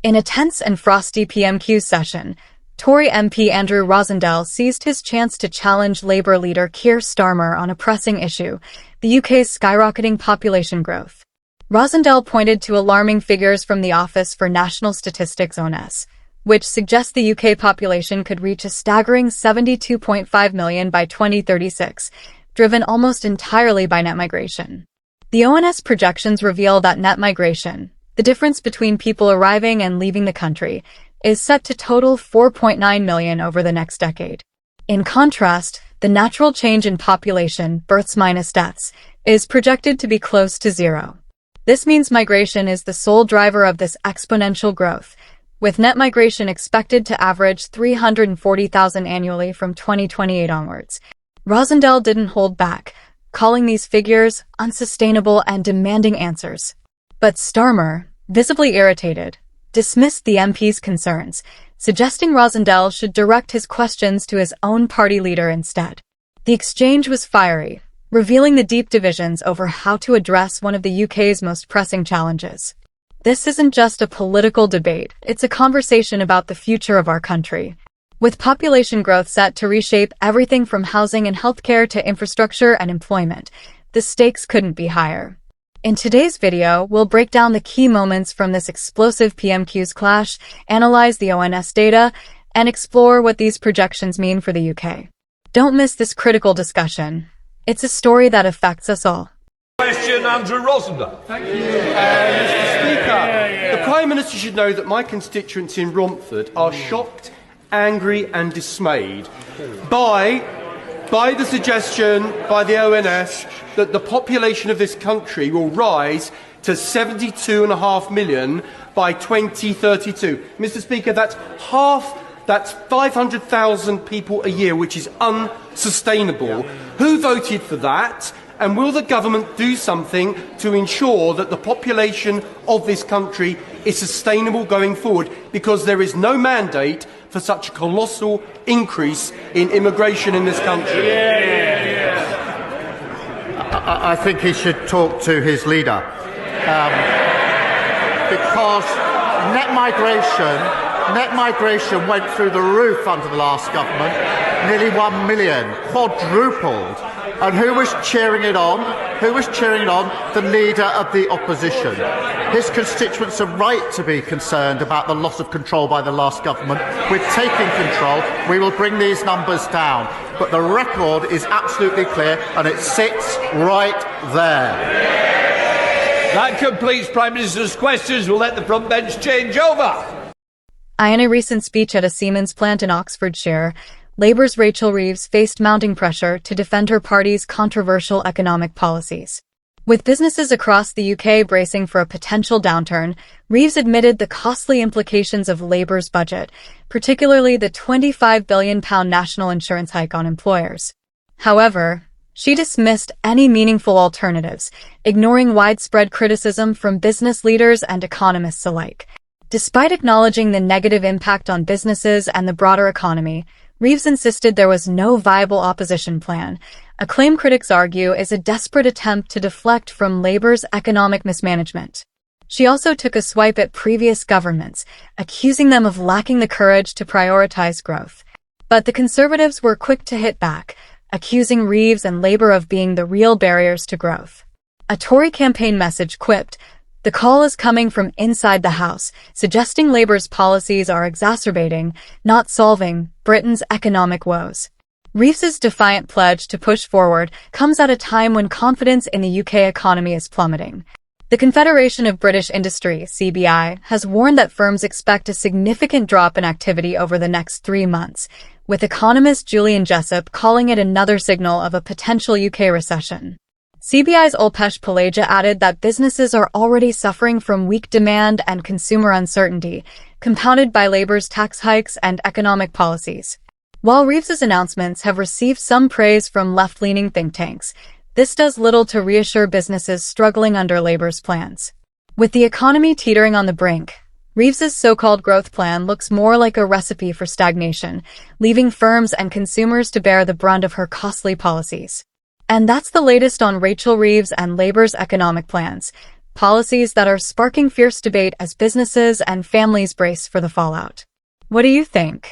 In a tense and frosty PMQ session, Tory MP Andrew Rosendale seized his chance to challenge Labour leader Keir Starmer on a pressing issue, the UK's skyrocketing population growth. Rosendale pointed to alarming figures from the Office for National Statistics (ONS), which suggest the UK population could reach a staggering 72.5 million by 2036, driven almost entirely by net migration. The ONS projections reveal that net migration, the difference between people arriving and leaving the country, is set to total 4.9 million over the next decade. In contrast, the natural change in population, births minus deaths, is projected to be close to zero. This means migration is the sole driver of this exponential growth, with net migration expected to average 340,000 annually from 2028 onwards. Rosendale didn't hold back, calling these figures unsustainable and demanding answers. But Starmer, visibly irritated, dismissed the MP's concerns, suggesting Rosendale should direct his questions to his own party leader instead. The exchange was fiery, revealing the deep divisions over how to address one of the UK's most pressing challenges. This isn't just a political debate, it's a conversation about the future of our country. With population growth set to reshape everything from housing and healthcare to infrastructure and employment, the stakes couldn't be higher. In today's video, we'll break down the key moments from this explosive PMQs clash, analyze the ONS data, and explore what these projections mean for the UK. Don't miss this critical discussion. It's a story that affects us all. Question, Andrew Rosendale. Thank you, Mr. Speaker. The Prime Minister should know that my constituents in Romford are shocked, angry and dismayed by the suggestion by the ONS that the population of this country will rise to 72.5 million by 2032. Mr. Speaker, that's 500,000 people a year, which is unsustainable. Who voted for that? And will the government do something to ensure that the population of this country is sustainable going forward? Because there is no mandate for such a colossal increase in immigration in this country. I think he should talk to his leader. Because net migration went through the roof under the last government, nearly 1 million, quadrupled. And who was cheering it on? Who was cheering it on? The leader of the opposition. His constituents are right to be concerned about the loss of control by the last government. We're taking control. We will bring these numbers down. But the record is absolutely clear, and it sits right there. That completes Prime Minister's questions. We'll let the front bench change over. In a recent speech at a Siemens plant in Oxfordshire, Labour's Rachel Reeves faced mounting pressure to defend her party's controversial economic policies. With businesses across the UK bracing for a potential downturn, Reeves admitted the costly implications of Labour's budget, particularly the £25 billion national insurance hike on employers. However, she dismissed any meaningful alternatives, ignoring widespread criticism from business leaders and economists alike. Despite acknowledging the negative impact on businesses and the broader economy, Reeves insisted there was no viable opposition plan, a claim critics argue is a desperate attempt to deflect from Labour's economic mismanagement. She also took a swipe at previous governments, accusing them of lacking the courage to prioritise growth. But the Conservatives were quick to hit back, accusing Reeves and Labour of being the real barriers to growth. A Tory campaign message quipped, "The call is coming from inside the House," suggesting Labour's policies are exacerbating, not solving, Britain's economic woes. Reeves's defiant pledge to push forward comes at a time when confidence in the UK economy is plummeting. The Confederation of British Industry, CBI, has warned that firms expect a significant drop in activity over the next 3 months, with economist Julian Jessop calling it another signal of a potential UK recession. CBI's Ulpesh Palaja added that businesses are already suffering from weak demand and consumer uncertainty, compounded by Labour's tax hikes and economic policies. While Reeves's announcements have received some praise from left-leaning think tanks, this does little to reassure businesses struggling under Labour's plans. With the economy teetering on the brink, Reeves's so-called growth plan looks more like a recipe for stagnation, leaving firms and consumers to bear the brunt of her costly policies. And that's the latest on Rachel Reeves and Labour's economic plans. Policies that are sparking fierce debate as businesses and families brace for the fallout. What do you think?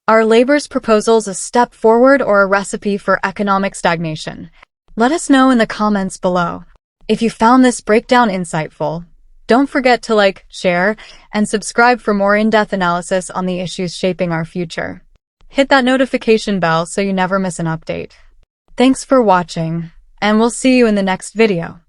Are Labour's proposals a step forward or a recipe for economic stagnation? Let us know in the comments below. If you found this breakdown insightful, don't forget to like, share, and subscribe for more in-depth analysis on the issues shaping our future. Hit that notification bell so you never miss an update. Thanks for watching, and we'll see you in the next video.